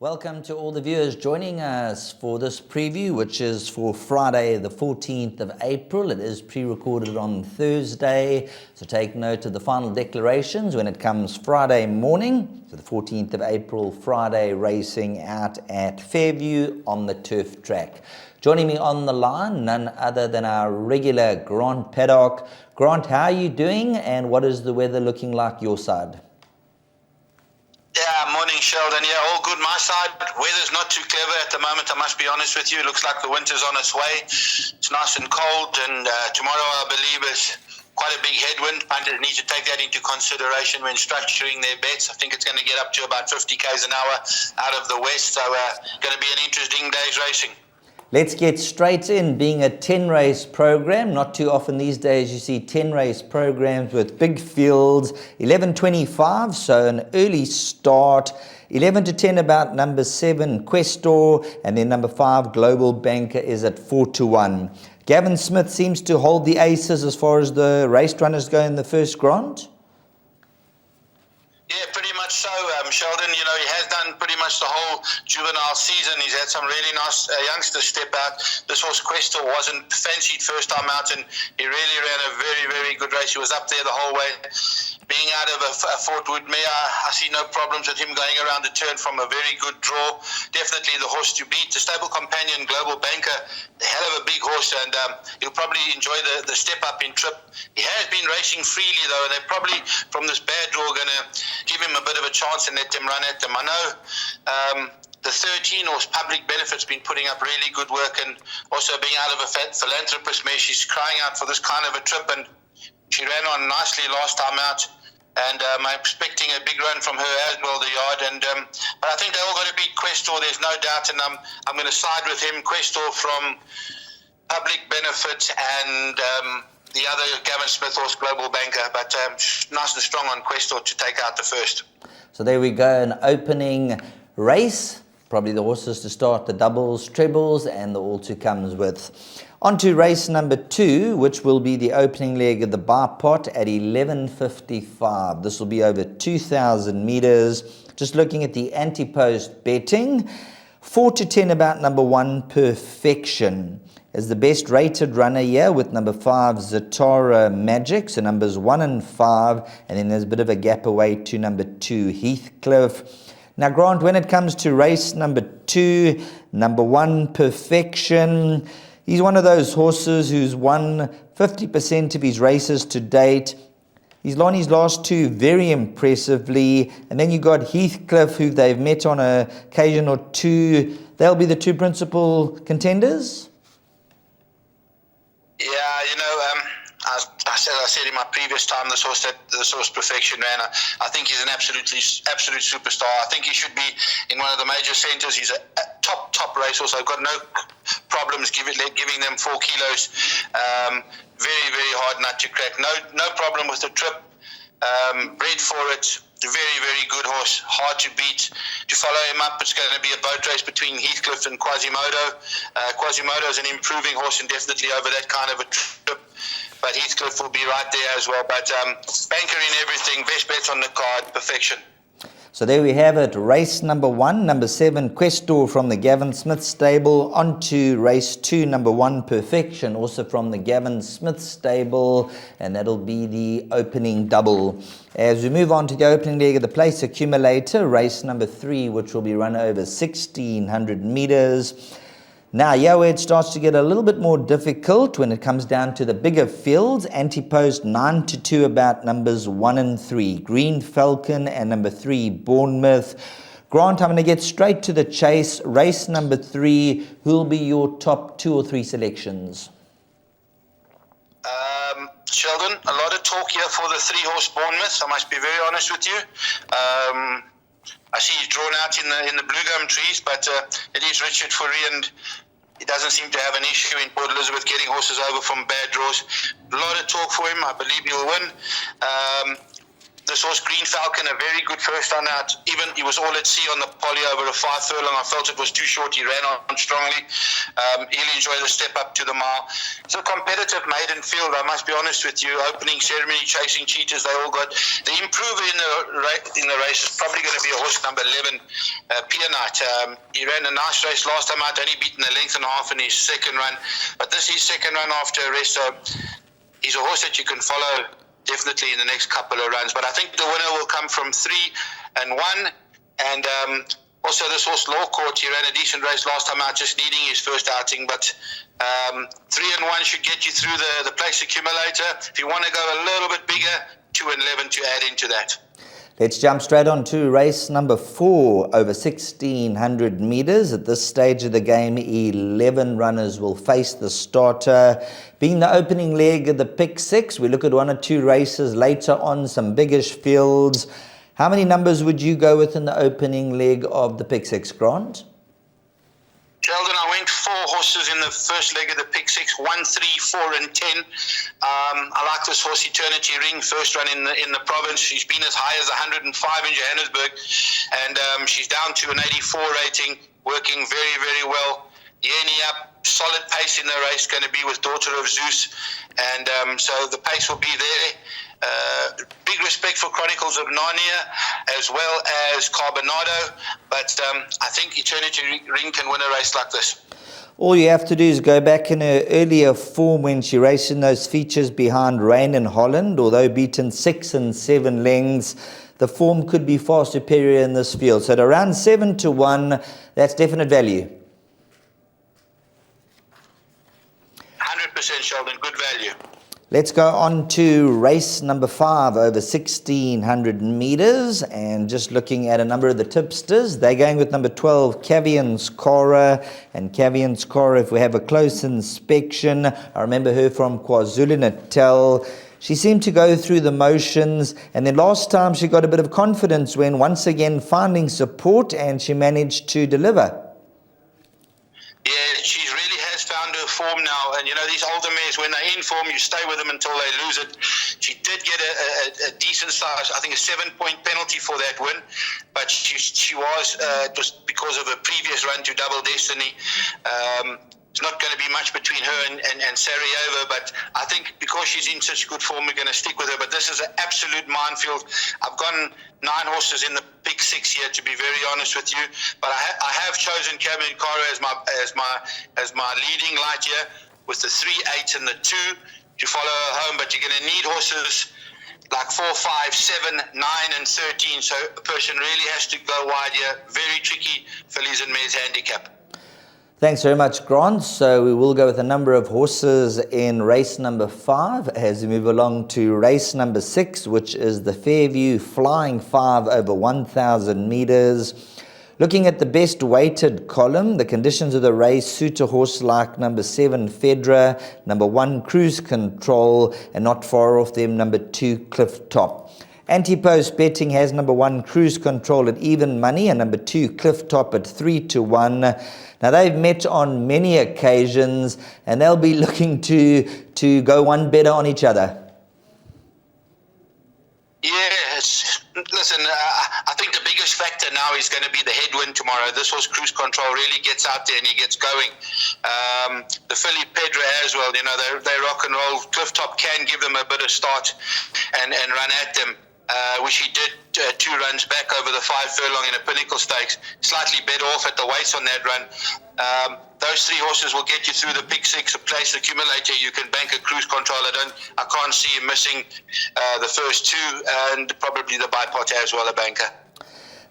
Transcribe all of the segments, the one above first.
Welcome to all the viewers joining us for this preview, which is for Friday, the 14th of April. It is pre-recorded on Thursday, so take note of the final declarations when it comes Friday morning. So the 14th of April, Friday racing out at Fairview on the turf track. Joining me on the line, none other than our regular Grant Paddock. Grant, how are you doing and what is the weather looking like your side? Yeah, morning Sheldon. Yeah, all good my side. Weather's not too clever at the moment, I must be honest with you. It looks like the winter's on its way. It's nice and cold, and tomorrow I believe is quite a big headwind. Punters need to take that into consideration when structuring their bets. I think it's going to get up to about 50 k's an hour out of the west, so going to be an interesting day's racing. Let's get straight in. Being a 10-race program, not too often these days you see 10-race programs with big fields. 11:25, so an early start. 11 to 10 about number 7, Questor, and then number 5, Global Banker, is at 4 to 1. Gavin Smith seems to hold the aces as far as the race runners go in the first grant. Yeah, pretty much so, Sheldon. You know, he has done pretty much the whole juvenile season. He's had some really nice youngsters step out. This horse, Questor, wasn't fancied first time out, and he really ran a very, very good race. He was up there the whole way. Being out of a Fort Wood mare, I see no problems with him going around the turn from a very good draw. Definitely the horse to beat. The stable companion, Global Banker, a hell of a big horse, and he'll probably enjoy the step up in trip. He has been racing freely, though, and they're probably, from this bad draw, going to give him a bit of a chance and let them run at them. I know the 13 horse Public Benefit's been putting up really good work, and also being out of a philanthropist mare, she's crying out for this kind of a trip, and she ran on nicely last time out. And I'm expecting a big run from her as well, the yard. And but I think they're all going to beat Questor, there's no doubt. And I'm going to side with him, Questor from Public Benefit, and the other Gavin Smith horse, Global Banker. But nice and strong on Questor to take out the first. So there we go, an opening race. Probably the horses to start the doubles, trebles, and the all to comes with. On to race number 2, which will be the opening leg of the bar pot at 11:55. This will be over 2,000 meters. Just looking at the anti-post betting, 4 to 10 about number 1, Perfection, as the best rated runner here, with number 5, Zatara Magic. So numbers 1 and 5, and then there's a bit of a gap away to number 2, Heathcliff. Now, Grant, when it comes to race number 2, number 1, Perfection, he's one of those horses who's won 50% of his races to date. He's won his last 2 very impressively. And then you got Heathcliff, who they've met on an occasion or 2. They'll be the 2 principal contenders? Yeah, you know, as I said in my previous time, this horse Perfection ran. I think he's an absolute superstar. I think he should be in one of the major centres. He's a top racehorse. I've got no problems giving them 4 kilos. Very, very hard nut to crack. No problem with the trip. Bred for it. Very, very good horse. Hard to beat. To follow him up, it's going to be a boat race between Heathcliff and Quasimodo. Quasimodo is an improving horse and definitely over that kind of a trip. But Heathcliff will be right there as well. But Banker in everything. Best bets on the card. Perfection. So there we have it. Race number 1, number 7, Questor from the Gavin Smith stable. On to race 2, number 1, Perfection, also from the Gavin Smith stable. And that'll be the opening double. As we move on to the opening leg of the place accumulator, race number 3, which will be run over 1,600 meters. Now, yeah, where it starts to get a little bit more difficult when it comes down to the bigger fields. Anti-post 9 to 2 about numbers 1 and 3. Green Falcon and number 3, Bournemouth. Grant, I'm going to get straight to the chase. Race number 3, who'll be your top 2 or 3 selections? Sheldon, a lot of talk here for the 3-horse Bournemouth. I must be very honest with you. I see he's drawn out in the blue gum trees, but it is Richard Fourie, and he doesn't seem to have an issue in Port Elizabeth getting horses over from bad draws. A lot of talk for him. I believe he'll win. This horse, Green Falcon, a very good first run out. Even he was all at sea on the poly over a 5 furlong. I felt it was too short. He ran on strongly. He'll enjoy the step up to the mile. It's a competitive maiden field, I must be honest with you. Opening ceremony, chasing cheaters, they all got. The improver in the race is probably going to be a horse number 11, Peonite. He ran a nice race last time out, only beaten a length and a half in his second run. But this is his second run after a rest, so he's a horse that you can follow definitely in the next couple of runs. But I think the winner will come from 3 and 1. And also this horse, Law Court, he ran a decent race last time out, just needing his first outing. But 3 and 1 should get you through the place accumulator. If you want to go a little bit bigger, 2 and 11 to add into that. Let's jump straight on to race number 4 over 1,600 metres. At this stage of the game, 11 runners will face the starter. Being the opening leg of the pick 6, we look at 1 or 2 races later on, some biggish fields. How many numbers would you go with in the opening leg of the pick 6, Grant? Sheldon, I went 4 horses in the first leg of the pick 6, 1, 3, 4 and 10. I like this horse, Eternity Ring, first run in the province. She's been as high as 105 in Johannesburg, and she's down to an 84 rating, working very, very well. Yenny up, solid pace in the race, going to be with Daughter of Zeus, and so the pace will be there. Big respect for Chronicles of Narnia as well as Carbonado, but I think Eternity Ring can win a race like this. All you have to do is go back in her earlier form when she raced in those features behind Rain in Holland. Although beaten 6 and 7 lengths, the form could be far superior in this field. So at around 7 to 1, that's definite value. 100% Sheldon, good value. Let's go on to race number 5 over 1,600 metres, and just looking at a number of the tipsters, they're going with number 12, Cavian's Cora. And Cavian's Cora, if we have a close inspection, I remember her from KwaZulu-Natal. She seemed to go through the motions, and then last time she got a bit of confidence when once again finding support, and she managed to deliver. Yeah, she really has found her form now. And, you know, these older mares, when they're in form, you stay with them until they lose it. She did get a decent size, I think a 7-point penalty for that win. But she was, just because of a previous run to Double Destiny, it's not going to be much between her and Sarajevo, but I think because she's in such good form, we're going to stick with her. But this is an absolute minefield. I've gone 9 horses in the pick 6 here, to be very honest with you. But I have chosen Cavian Cora as my leading light here, with the 3, 8 and the 2 to follow her home. But you're going to need horses like 4, 5, 7, 9 and 13. So a person really has to go wide here. Very tricky fillies and mares handicap. Thanks very much, Grant. So we will go with a number of horses in race number 5 as we move along to race number 6, which is the Fairview Flying 5 over 1,000 metres. Looking at the best weighted column, the conditions of the race suit a horse like number 7, Fedra, number 1, Cruise Control, and not far off them, number 2, Cliff Top. Anti-post betting has number 1, Cruise Control at even money, and number 2, Cliff Top at 3 to 1. Now, they've met on many occasions, and they'll be looking to go one better on each other. Yes. Listen, I think the biggest factor now is going to be the headwind tomorrow. This horse, Cruise Control, really gets out there and he gets going. The filly Pedra as well, you know, they rock and roll. Cliff Top can give them a bit of start and run at them. Which he did 2 runs back over the 5 furlong in a Pinnacle Stakes. Slightly better off at the weights on that run. Those 3 horses will get you through the pick 6, a place accumulator. You can bank a Cruise Control. I can't see him missing the first 2, and probably the bipot as well, a banker.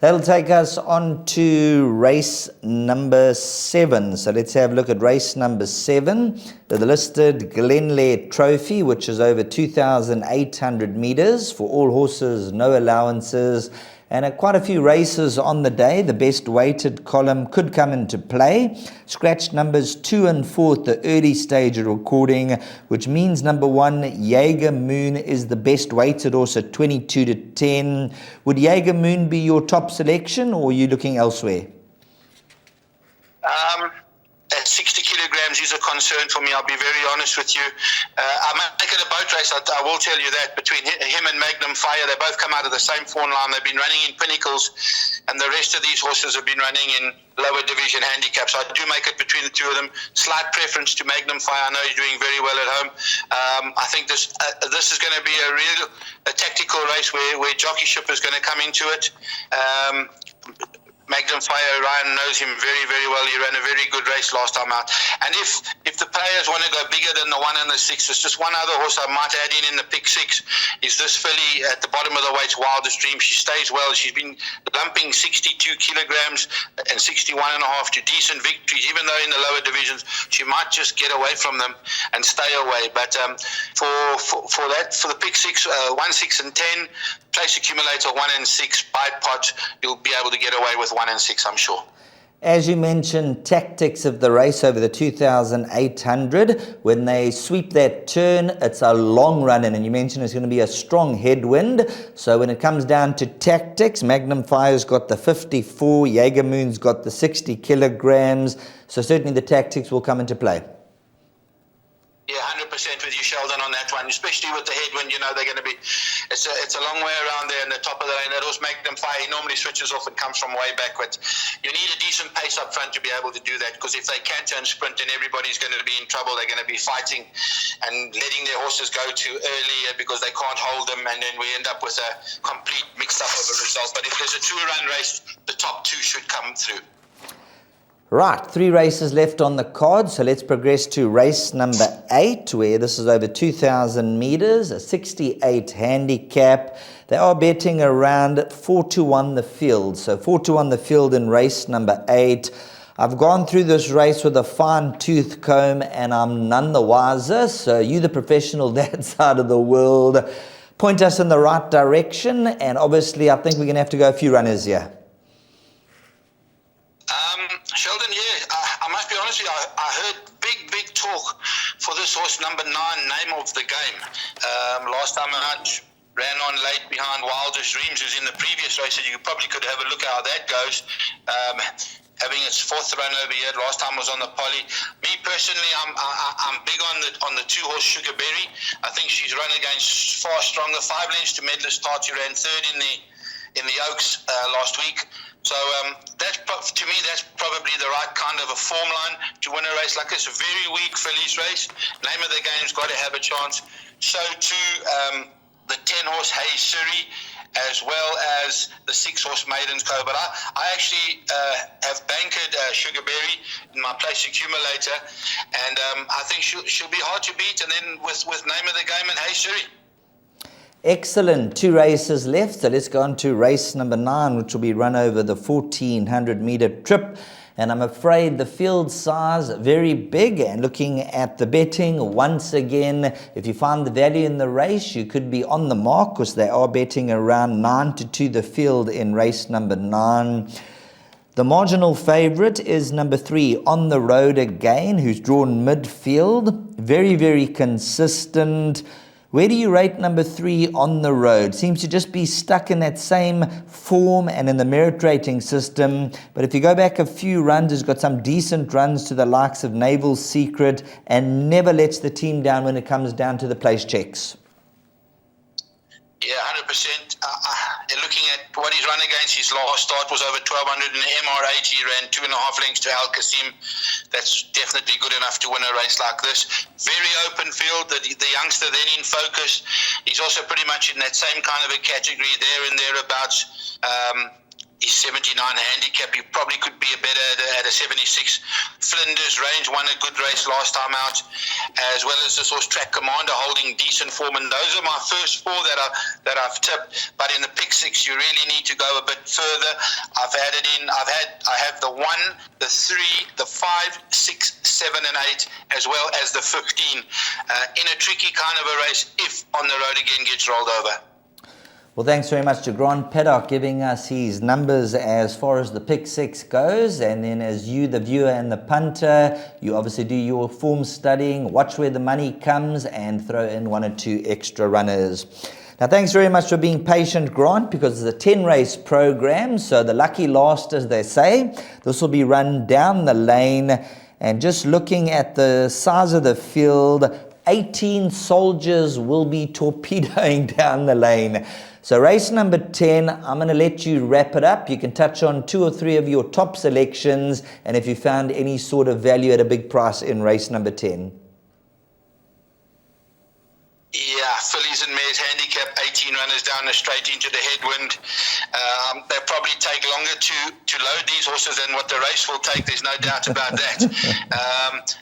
That'll take us on to race number 7. So let's have a look at race number 7, the listed Glenlair Trophy, which is over 2,800 metres for all horses, no allowances, and quite a few races on the day. The best weighted column could come into play. Scratch numbers 2 and 4 at the early stage of recording, which means number 1, Jaeger Moon, is the best weighted horse at 22 to 10. Would Jaeger Moon be your top selection, or are you looking elsewhere? At 60 kilograms is a concern for me. I'll be very honest with you. I make it a boat race. I will tell you that between him and Magnum Fire, they both come out of the same fawn line. They've been running in pinnacles, and the rest of these horses have been running in lower division handicaps. I do make it between the two of them. Slight preference to Magnum Fire. I know he's doing very well at home. I think this is going to be a tactical race where jockeyship is going to come into it. Magnum Fire, Ryan knows him very, very well. He ran a very good race last time out. And if the players want to go bigger than the 1 and the 6, there's just one other horse I might add in the pick 6. Is this filly at the bottom of the weights, Wildest Dream. She stays well. She's been lumping 62 kilograms and 61 and a half to decent victories. Even though in the lower divisions, she might just get away from them and stay away. But for the pick 6, 1, 6 and 10, place accumulator 1 and 6, bite pot, you'll be able to get away with 1 and 6, I'm sure. As you mentioned, tactics of the race over the 2,800. When they sweep that turn, it's a long run in, and you mentioned it's going to be a strong headwind. So when it comes down to tactics, Magnum Fire's got the 54, Jaeger Moon's got the 60 kilograms. So certainly the tactics will come into play. Yeah, 100% with you, Sheldon, on that one, especially with the headwind. You know, they're going to be, it's a long way around there in the top of the lane. That horse, Magnum Fire, he normally switches off and comes from way back, but you need a decent pace up front to be able to do that, because if they canter and sprint, then everybody's going to be in trouble. They're going to be fighting and letting their horses go too early because they can't hold them, and then we end up with a complete mix-up of a result. But if there's a 2-run race, the top 2 should come through. Right, 3 races left on the card, so let's progress to race number 8, where this is over 2,000 meters, a 68 handicap. They are betting around 4-1 the field, so 4-1 the field in race number 8. I've gone through this race with a fine-tooth comb, and I'm none the wiser, so you, the professional that side of the world, point us in the right direction, and obviously I think we're going to have to go a few runners here. Sheldon, yeah, I must be honest with you, I heard big talk for this horse, number 9, Name of the Game. Last time out, ran on late behind Wildest Dreams, who's in the previous race, so you probably could have a look at how that goes. Having its 4th run over here, last time was on the Poly. Me personally, I'm big on the 2-horse Sugarberry. I think she's run against far stronger 5 lengths to Medalist Start. She ran 3rd in the Oaks last week. So to me, that's probably the right kind of a form line to win a race like this. A very weak fillies race. Name of the Game's got to have a chance. So too the 10-horse Hey Siri, as well as the 6-horse Maiden's Co. But I actually have bankered Sugarberry in my place accumulator, and I think she'll be hard to beat. And then with Name of the Game and Hey Siri. Excellent. 2 races left, so let's go on to race number 9, which will be run over the 1,400 meter trip. And I'm afraid the field size very big, and looking at the betting once again, if you find the value in the race, you could be on the mark, because they are betting around 9-2 the field in race number 9. The marginal favourite is number 3, On the Road Again, who's drawn midfield. Very, very consistent. Where do you rate number 3, On the Road? Seems to just be stuck in that same form and in the merit rating system. But if you go back a few runs, it's got some decent runs to the likes of Naval Secret, and never lets the team down when it comes down to the place checks. Yeah, 100%. Looking at what he's run against, his last start was over 1,200 in the MR8. He ran 2.5 lengths to Al Qasim. That's definitely good enough to win a race like this. Very open field. The youngster then in focus. He's also pretty much in that same kind of a category there and thereabouts. He's 79 handicap. He probably could be a better at a 76. Flinders Range won a good race last time out, as well as this horse Track Commander holding decent form. And those are my first 4 that I've tipped. But in the pick 6, you really need to go a bit further. I have the 1, the 3, the 5, 6, 7, and 8, as well as the 15 in a tricky kind of a race if On the Road Again gets rolled over. Well, thanks very much to Grant Paddock giving us his numbers as far as the pick 6 goes. And then as you, the viewer and the punter, you obviously do your form studying, watch where the money comes, and throw in 1 or 2 extra runners. Now, thanks very much for being patient, Grant, because it's a 10-race program. So the lucky last, as they say. This will be run down the lane. And just looking at the size of the field, 18 soldiers will be torpedoing down the lane. So race number 10, I'm going to let you wrap it up. You can touch on 2 or 3 of your top selections, and if you found any sort of value at a big price in race number 10. Yeah, fillies and mares handicap, 18 runners down the straight into the headwind. They'll probably take longer to load these horses than what the race will take. There's no doubt about that.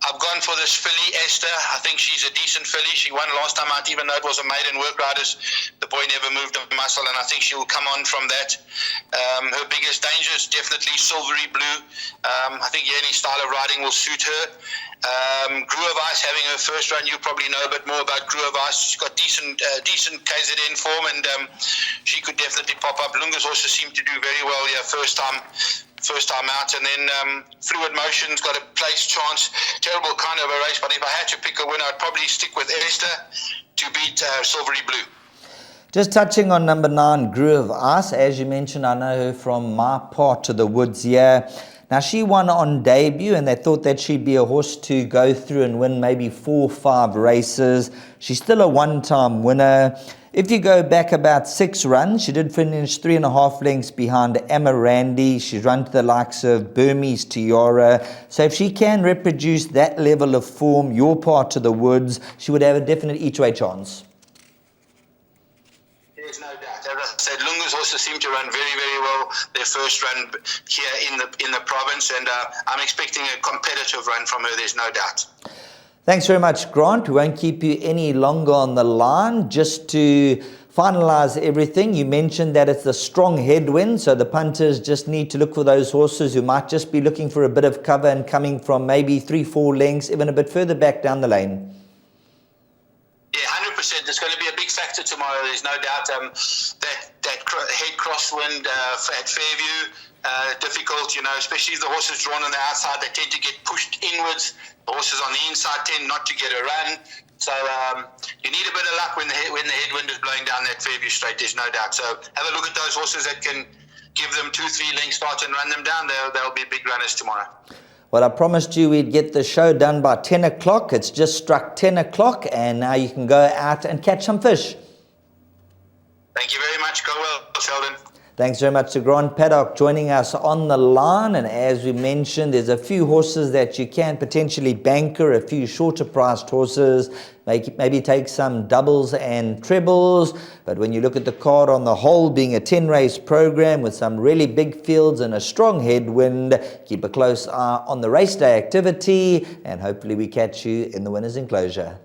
I've gone for this filly, Esther. I think she's a decent filly. She won last time out, even though it was a maiden work riders. The boy never moved a muscle, and I think she'll come on from that. Her biggest danger is definitely Silvery Blue. I think any style of riding will suit her. Grew of Ice having her first run. You probably know a bit more about Grew of Ice. She's got decent KZN form, and she could definitely pop up. Lunga's horses seem to do very well here first time out. And then Fluid Motion's got a place chance. Terrible kind of a race, but if I had to pick a winner, I'd probably stick with Esther to beat Silvery Blue. Just touching on number 9, Grew of Ice. As you mentioned, I know her from my part of the woods here. Now, she won on debut, and they thought that she'd be a horse to go through and win maybe 4 or 5 races. She's still a one-time winner. If you go back about 6 runs, she did finish 3.5 lengths behind Amarandi. She's run to the likes of Burmese Tiara. So if she can reproduce that level of form, your part of the woods, she would have a definite each-way chance. There's no doubt. As I said, Lunga's horses seem to run very, very well their first run here in the province, and I'm expecting a competitive run from her, there's no doubt. Thanks very much, Grant. We won't keep you any longer on the line. Just to finalise everything, you mentioned that it's a strong headwind, so the punters just need to look for those horses who might just be looking for a bit of cover and coming from maybe 3-4 lengths, even a bit further back down the lane. Yeah, 100%. It's going to be a big factor tomorrow. There's no doubt. That head crosswind at Fairview, difficult, especially if the horses drawn on the outside, they tend to get pushed inwards. The horses on the inside tend not to get a run. So you need a bit of luck when the headwind is blowing down that Fairview straight, there's no doubt. So have a look at those horses that can give them 2-3 length start and run them down. They'll be big runners tomorrow. Well, I promised you we'd get the show done by 10 o'clock. It's just struck 10 o'clock, and now you can go out and catch some fish. Thank you very much. Go well, Sheldon. Thanks very much to Grant Paddock joining us on the line. And as we mentioned, there's a few horses that you can potentially banker, a few shorter priced horses, maybe take some doubles and trebles. But when you look at the card on the whole, being a 10-race program with some really big fields and a strong headwind, keep a close eye on the race day activity, and hopefully we catch you in the winner's enclosure.